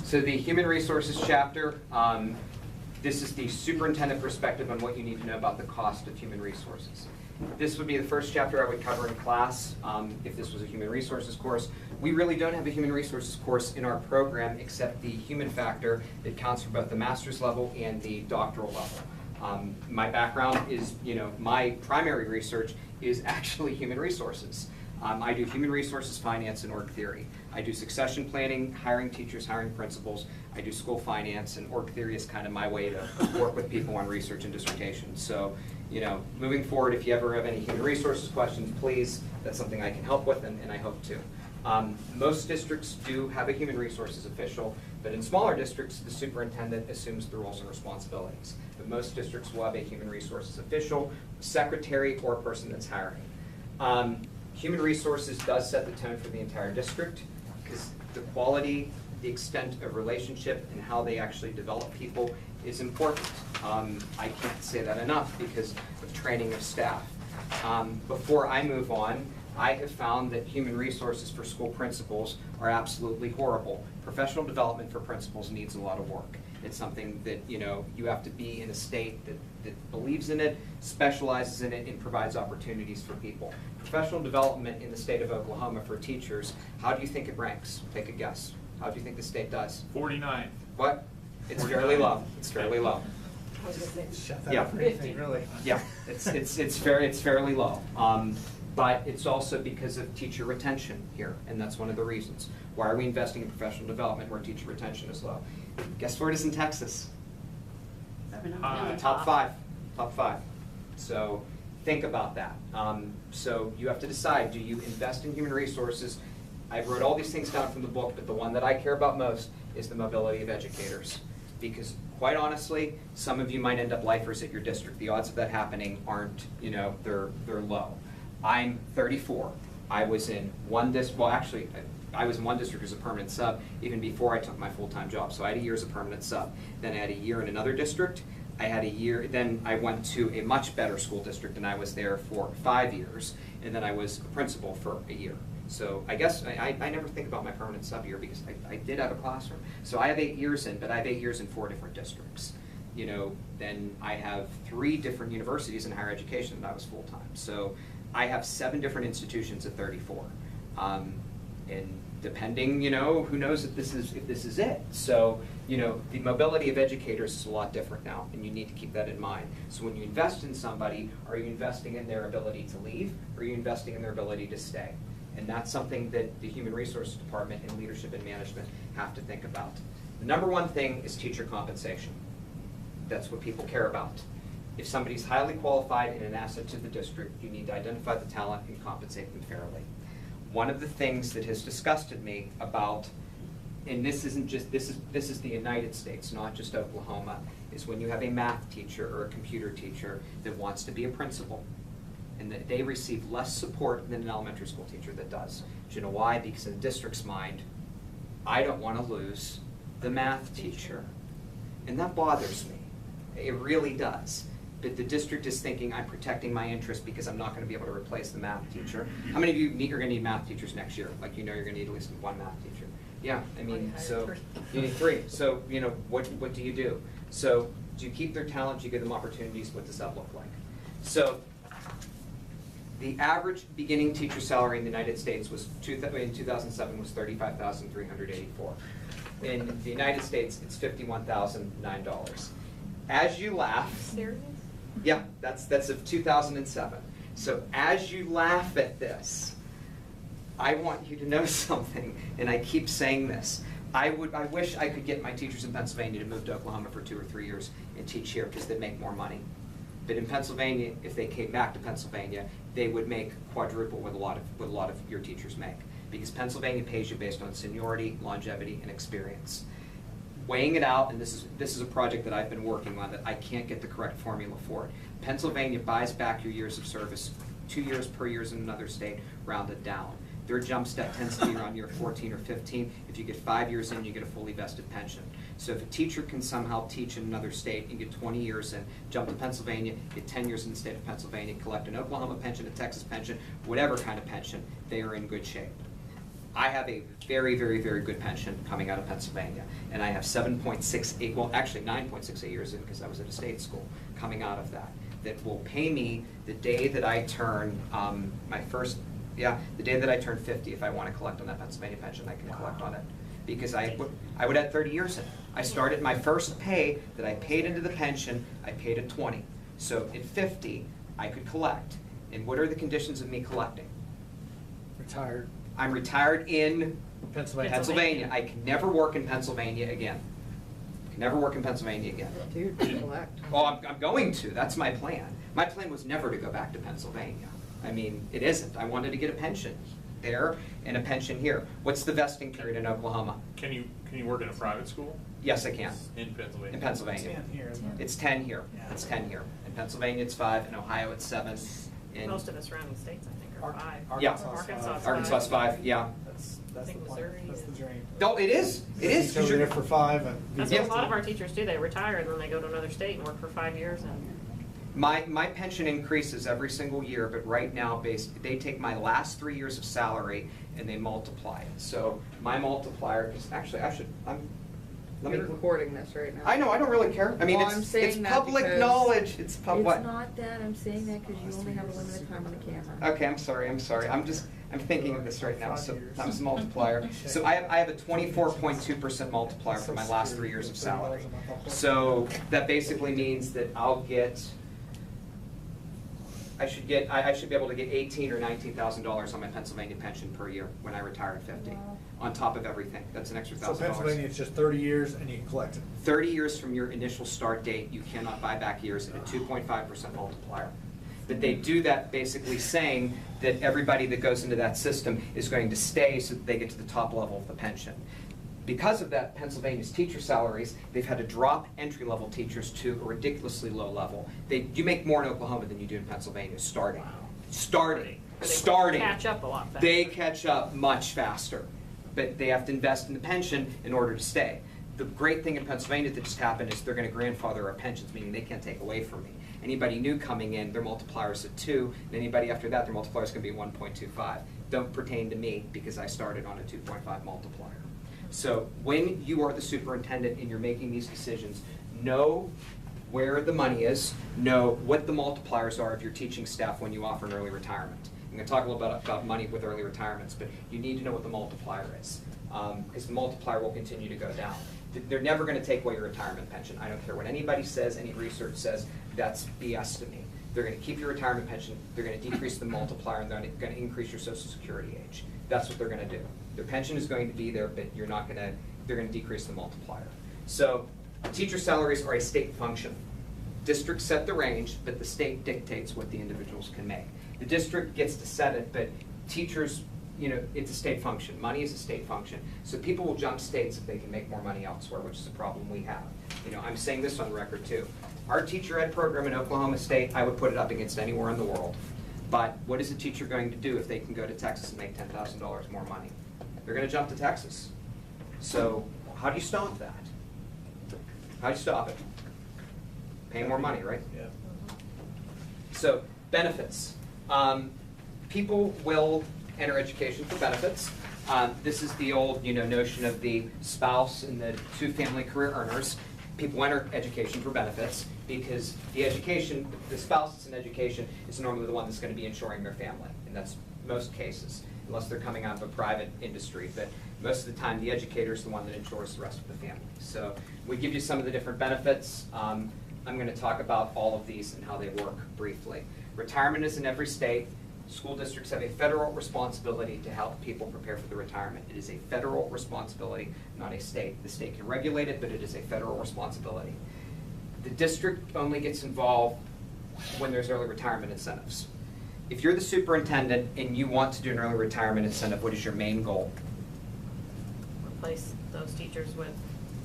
So the human resources chapter, this is the superintendent perspective on what you need to know about the cost of human resources. This would be the first chapter I would cover in class if this was a human resources course. We really don't have a human resources course in our program except the human factor that counts for both the master's level and the doctoral level. My background is, my primary research is actually human resources. I do human resources finance and org theory. I do succession planning, hiring teachers, hiring principals. I do school finance, and org theory is kind of my way to work with people on research and dissertations. So, moving forward, if you ever have any human resources questions, please, that's something I can help with, and I hope to. Most districts do have a human resources official, but in smaller districts, the superintendent assumes the roles and responsibilities. But most districts will have a human resources official, secretary, or a person that's hiring. Human resources does set the tone for the entire district because the quality, the extent of relationship, and how they actually develop people is important. I can't say that enough because of training of staff. Before I move on, I have found that human resources for school principals are absolutely horrible. Professional development for principals needs a lot of work. It's something that you have to be in a state that believes in it, specializes in it, and provides opportunities for people. Professional development in the state of Oklahoma for teachers, how do you think it ranks? Take a guess. How do you think the state does? 49. What? It's fairly low. It's fairly low. Shut that Yeah. up for anything, really. Yeah, it's fairly low. But it's also because of teacher retention here, and that's one of the reasons. Why are we investing in professional development where teacher retention is low? Guess where it is in Texas? Top five. Top five. So think about that. So you have to decide, do you invest in human resources? I wrote all these things down from the book, but the one that I care about most is the mobility of educators. Because quite honestly, some of you might end up lifers at your district. The odds of that happening aren't, they're low. I'm 34. I was in one district, well actually, I was in one district as a permanent sub even before I took my full-time job. So I had a year as a permanent sub. Then I had a year in another district. I had a year, then I went to a much better school district and I was there for 5 years. And then I was a principal for a year. So I guess I never think about my permanent sub year because I did have a classroom. So I have 8 years in, but I have 8 years in 4 different districts. Then I have 3 different universities in higher education that I was full-time. So I have 7 different institutions at 34. And depending, who knows if this is it. So, the mobility of educators is a lot different now, and you need to keep that in mind. So when you invest in somebody, are you investing in their ability to leave, or are you investing in their ability to stay? And that's something that the Human Resources Department and leadership and management have to think about. The number one thing is teacher compensation. That's what people care about. If somebody's highly qualified and an asset to the district, you need to identify the talent and compensate them fairly. One of the things that has disgusted me about, and this isn't just, this is the United States, not just Oklahoma, is when you have a math teacher or a computer teacher that wants to be a principal, and that they receive less support than an elementary school teacher that does. Do you know why? Because in the district's mind, I don't want to lose the math teacher. And that bothers me. It really does. But the district is thinking, I'm protecting my interest because I'm not going to be able to replace the math teacher. How many of you are going to need math teachers next year? Like, you're going to need at least 1 math teacher. Yeah, I mean, so you need 3. So, what do you do? So, do you keep their talent? Do you give them opportunities? What does that look like? So, the average beginning teacher salary in the United States was in 2007 was $35,384. In the United States, it's $51,009. As you laugh, Serious? Yeah, that's of 2007. So as you laugh at this, I want you to know something, and I keep saying this. I wish I could get my teachers in Pennsylvania to move to Oklahoma for 2 or 3 years and teach here because they'd make more money. But in Pennsylvania, if they came back to Pennsylvania, they would make quadruple what a lot of your teachers make, because Pennsylvania pays you based on seniority, longevity, and experience. Weighing it out, and this is a project that I've been working on that I can't get the correct formula for it. Pennsylvania buys back your years of service, 2 years per year in another state, rounded down. Their jump step tends to be around year 14 or 15. If you get 5 years in, you get a fully vested pension. So if a teacher can somehow teach in another state and get 20 years in, jump to Pennsylvania, get 10 years in the state of Pennsylvania, collect an Oklahoma pension, a Texas pension, whatever kind of pension, they are in good shape. I have a very, very, very good pension coming out of Pennsylvania, and I have 7.68, well, actually 9.68 years in, because I was at a state school, coming out of that, that will pay me the day that I turn the day that I turn 50. If I want to collect on that Pennsylvania pension, I can collect on it, because I would add 30 years in it. I started my first pay that I paid into the pension, I paid at 20. So at 50, I could collect. And what are the conditions of me collecting? Retired. I'm retired in Pennsylvania. I can never work in Pennsylvania again. Can never work in Pennsylvania again. Dude, collect. Oh, I'm going to. That's my plan. My plan was never to go back to Pennsylvania. I mean, it isn't. I wanted to get a pension there and a pension here. What's the vesting period in Oklahoma? Can you work in a private school? Yes, I can. In Pennsylvania? In Pennsylvania. 10 here, isn't it? It's 10 here. Yeah. It's 10 here. In Pennsylvania, it's 5. In Ohio, it's 7. In Most of the surrounding states, I think, are 5. Yeah. Arkansas 5. Arkansas's 5. Yeah. That's I the think plan. Missouri That's the is- dream. No, it is. It is. Teach over there for 5 and. That's what a lot of our teachers do. They retire and then they go to another state and work for 5 years and. My pension increases every single year, but right now, they take my last 3 years of salary and they multiply it. So my multiplier is actually, let me. You're recording this right now. I know, I don't really care. I mean, Well, I'm it's saying that public because knowledge. It's It's what? not that, I'm saying that because you only have a limited time on the camera. Okay, I'm sorry. I'm thinking of this right now. So times the multiplier. So I have a 24.2% multiplier for my last 3 years of salary. So that basically means that I should be able to get $18,000 or $19,000 on my Pennsylvania pension per year when I retire at 50, Wow. on top of everything. That's an extra So $1,000. Pennsylvania, it's just 30 years and you can collect it. 30 years from your initial start date, you cannot buy back years at a 2.5% multiplier. But they do that basically saying that everybody that goes into that system is going to stay so that they get to the top level of the pension. Because of that, Pennsylvania's teacher salaries, they've had to drop entry-level teachers to a ridiculously low level. You make more in Oklahoma than you do in Pennsylvania, starting. Starting. They Starting. catch up a lot faster. They catch up much faster. But they have to invest in the pension in order to stay. The great thing in Pennsylvania that just happened is they're going to grandfather our pensions, meaning they can't take away from me. Anybody new coming in, their multiplier is at 2, and anybody after that, their multiplier is going to be 1.25. Don't pertain to me because I started on a 2.5 multiplier. So when you are the superintendent and you're making these decisions, know where the money is, know what the multipliers are of your teaching staff when you offer an early retirement. I'm going to talk a little bit about money with early retirements, but you need to know what the multiplier is, because the multiplier will continue to go down. They're never going to take away your retirement pension. I don't care what anybody says, any research says, that's BS to me. They're going to keep your retirement pension, they're going to decrease the multiplier, and they're going to increase your Social Security age. That's what they're going to do. Their pension is going to be there, but they're going to decrease the multiplier. So teacher salaries are a state function. Districts set the range, but the state dictates what the individuals can make. The district gets to set it, but teachers, it's a state function. Money is a state function. So people will jump states if they can make more money elsewhere, which is a problem we have. I'm saying this on record too. Our teacher ed program in Oklahoma State, I would put it up against anywhere in the world. But what is a teacher going to do if they can go to Texas and make $10,000 more money? They're going to jump to Texas. So how do you stop that? How do you stop it? Pay more money, right? Yeah. So benefits. People will enter education for benefits. This is the old notion of the spouse and the two family career earners. People enter education for benefits because the spouse that's in education is normally the one that's going to be insuring their family, and that's most cases, unless they're coming out of a private industry. But most of the time, the educator is the one that insures the rest of the family. So we give you some of the different benefits. I'm going to talk about all of these and how they work briefly. Retirement is in every state. School districts have a federal responsibility to help people prepare for the retirement. It is a federal responsibility, not a state. The state can regulate it, but it is a federal responsibility. The district only gets involved when there's early retirement incentives. If you're the superintendent and you want to do an early retirement incentive, what is your main goal? Replace those teachers with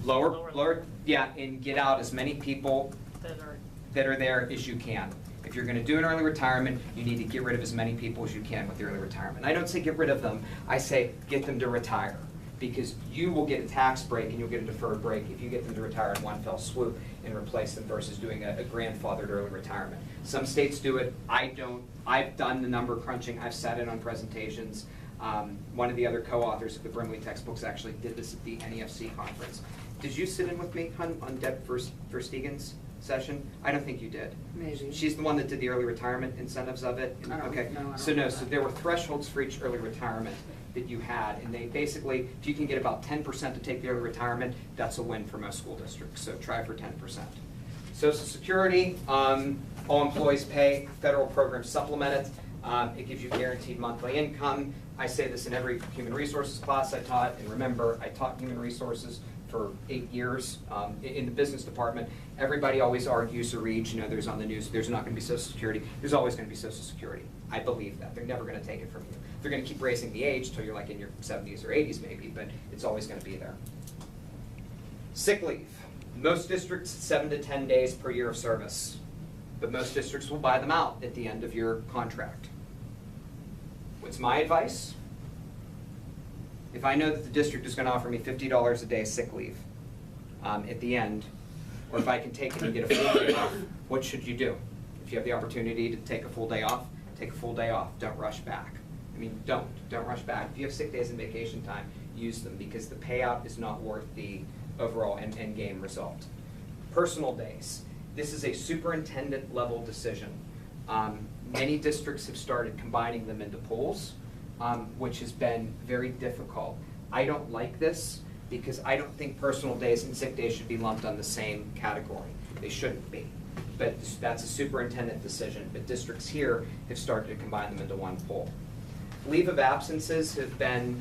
Lower, yeah, and get out as many people that are that are there as you can. If you're going to do an early retirement, you need to get rid of as many people as you can with the early retirement. I don't say get rid of them, I say get them to retire, because you will get a tax break and you'll get a deferred break if you get them to retire in one fell swoop and replace them versus doing a grandfathered early retirement. Some states do it, I don't. I've done the number crunching, I've sat in on presentations. One of the other co-authors of the Brimley textbooks actually did this at the NEFC conference. Did you sit in with me on Deb Verstegen's session? I don't think you did. Maybe. She's the one that did the early retirement incentives of it? I don't- Okay. no, I don't So remember so that. there were thresholds for each early retirement that you had, and they basically, if you can get about 10% to take the early retirement, that's a win for most school districts, so try for 10%. Social Security, all employees pay, federal programs supplement it. It gives you guaranteed monthly income. I say this in every human resources class I taught, and remember, I taught human resources for 8 years in the business department. Everybody always argues or reads, there's on the news, there's not gonna be Social Security. There's always gonna be Social Security. I believe that. They're never gonna take it from you. They're gonna keep raising the age till you're like in your 70s or 80s maybe, but it's always gonna be there. Sick leave. Most districts, 7 to 10 days per year of service, but most districts will buy them out at the end of your contract. What's my advice? If I know that the district is gonna offer me $50 a day sick leave at the end, or if I can take it and get a full day off, what should you do? If you have the opportunity to take a full day off, take a full day off. Don't rush back. Don't rush back. If you have sick days and vacation time, use them, because the payout is not worth the overall end game result. Personal days. This is a superintendent level decision. Many districts have started combining them into pools, which has been very difficult. I don't like this because I don't think personal days and sick days should be lumped on the same category. They shouldn't be. But that's a superintendent decision. But districts here have started to combine them into one pool. Leave of absences have been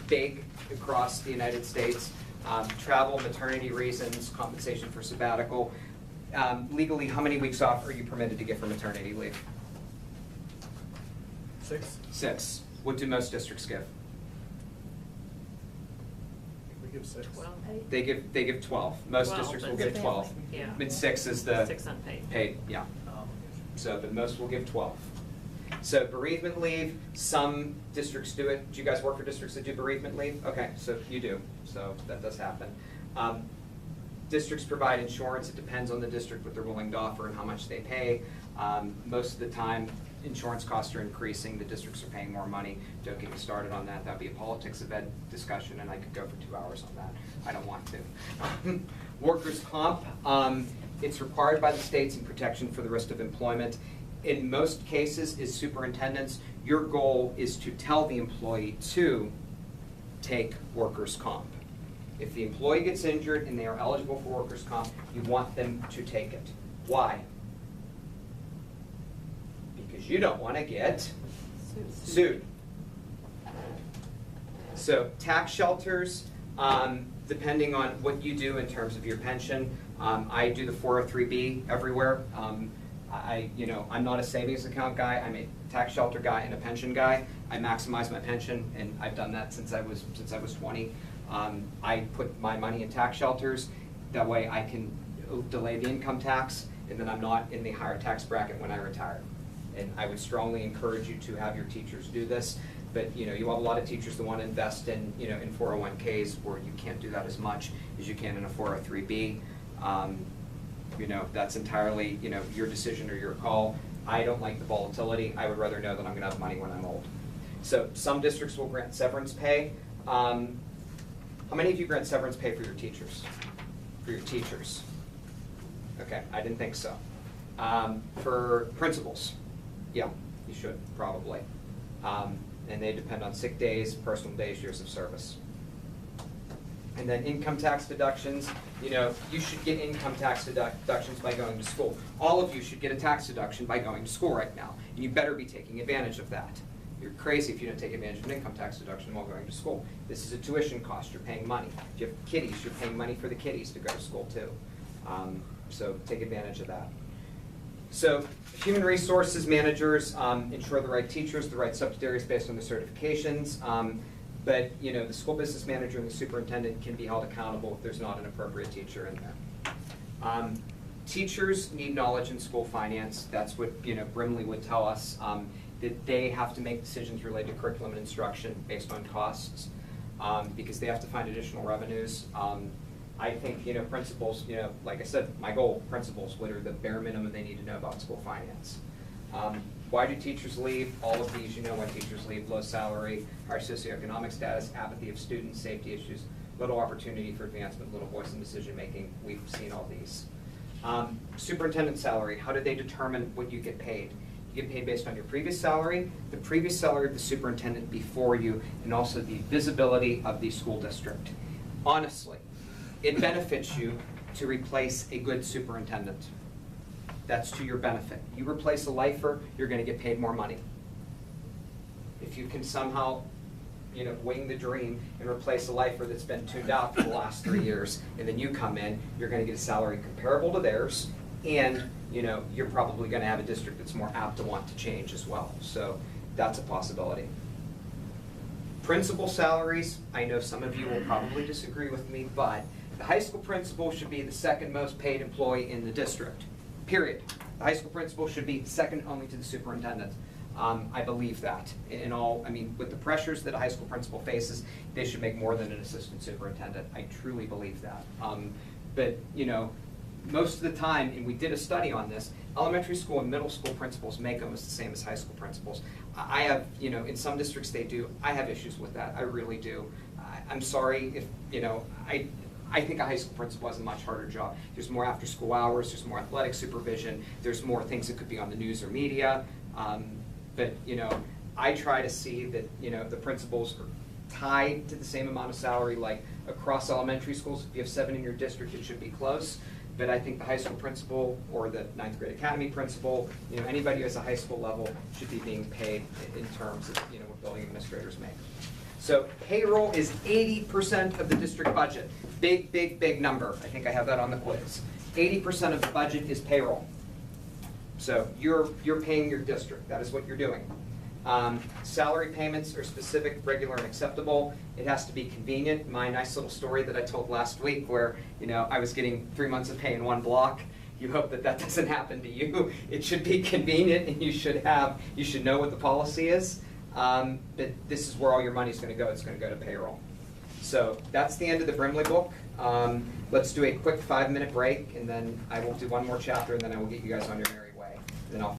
big across the United States. Travel, maternity reasons, compensation for sabbatical. Legally, how many weeks off are you permitted to get for maternity leave? 6? 6. What do most districts give? We give 6. 12. They give 12. Most 12, districts will but give it's 12. family. Yeah. Mid 6 is the 6 unpaid. paid, yeah. So, but most will give 12. So bereavement leave, some districts do it. Do you guys work for districts that do bereavement leave? Okay, so you do, so that does happen. Districts provide insurance. It depends on the district what they're willing to offer and how much they pay. Most of the time, insurance costs are increasing. The districts are paying more money. Don't get me started on that. That'd be a politics of ed discussion, and I could go for 2 hours on that. I don't want to. Workers' comp, it's required by the states in protection for the risk of employment. In most cases, as superintendents, your goal is to tell the employee to take workers' comp. If the employee gets injured and they are eligible for workers' comp, you want them to take it. Why? Because you don't want to get sued. So tax shelters, depending on what you do in terms of your pension, I do the 403B everywhere. I'm not a savings account guy. I'm a tax shelter guy and a pension guy. I maximize my pension, and I've done that since I was 20. I put my money in tax shelters. That way I can delay the income tax, and then I'm not in the higher tax bracket when I retire. And I would strongly encourage you to have your teachers do this. But you have a lot of teachers that want to invest in in 401ks where you can't do that as much as you can in a 403B. That's entirely, your decision or your call. I don't like the volatility. I would rather know that I'm going to have money when I'm old. So some districts will grant severance pay. How many of you grant severance pay for your teachers? For your teachers? Okay, I didn't think so. For principals, yeah, you should probably. And they depend on sick days, personal days, years of service. And then income tax deductions, you should get income tax deductions by going to school. All of you should get a tax deduction by going to school right now. And you better be taking advantage of that. You're crazy if you don't take advantage of an income tax deduction while going to school. This is a tuition cost, you're paying money. If you have kiddies, you're paying money for the kiddies to go to school too. So take advantage of that. So human resources managers ensure the right teachers, the right subject areas based on their certifications. But the school business manager and the superintendent can be held accountable if there's not an appropriate teacher in there. Teachers need knowledge in school finance. That's what Brimley would tell us, that they have to make decisions related to curriculum and instruction based on costs, because they have to find additional revenues. I think principals, like I said, my goal, principals, what are the bare minimum they need to know about school finance. Why do teachers leave? All of these, you know why teachers leave: low salary, higher socioeconomic status, apathy of students, safety issues, little opportunity for advancement, little voice in decision making. We've seen all these. Superintendent salary, how do they determine what you get paid? You get paid based on your previous salary, the previous salary of the superintendent before you, and also the visibility of the school district. Honestly, it benefits you to replace a good superintendent. That's to your benefit. You replace a lifer, you're going to get paid more money. If you can somehow, wing the dream and replace a lifer that's been tuned out for the last 3 years, and then you come in, you're going to get a salary comparable to theirs, and you're probably going to have a district that's more apt to want to change as well. So that's a possibility. Principal salaries, I know some of you will probably disagree with me, but the high school principal should be the second most paid employee in the district, period. The high school principal should be second only to the superintendent. I believe that. With the pressures that a high school principal faces, they should make more than an assistant superintendent. I truly believe that. But most of the time, and we did a study on this, elementary school and middle school principals make almost the same as high school principals. I have, in some districts they do. I have issues with that. I really do. I'm sorry if, I think a high school principal has a much harder job. There's more after school hours, there's more athletic supervision, there's more things that could be on the news or media. But I try to see that, the principals are tied to the same amount of salary, like across elementary schools. If you have 7 in your district, it should be close. But I think the high school principal or the 9th grade academy principal, anybody who has a high school level should be being paid in terms of, what building administrators make. So payroll is 80% of the district budget. Big, big, big number. I think I have that on the quiz. 80% of the budget is payroll. So you're paying your district. That is what you're doing. Salary payments are specific, regular, and acceptable. It has to be convenient. My nice little story that I told last week where, I was getting 3 months of pay in one block. You hope that that doesn't happen to you. It should be convenient, and you should know what the policy is. But this is where all your money is going to go. It's going to go to payroll. So that's the end of the Brimley book. Let's do a quick 5-minute break, and then I will do one more chapter, and then I will get you guys on your merry way. And then I'll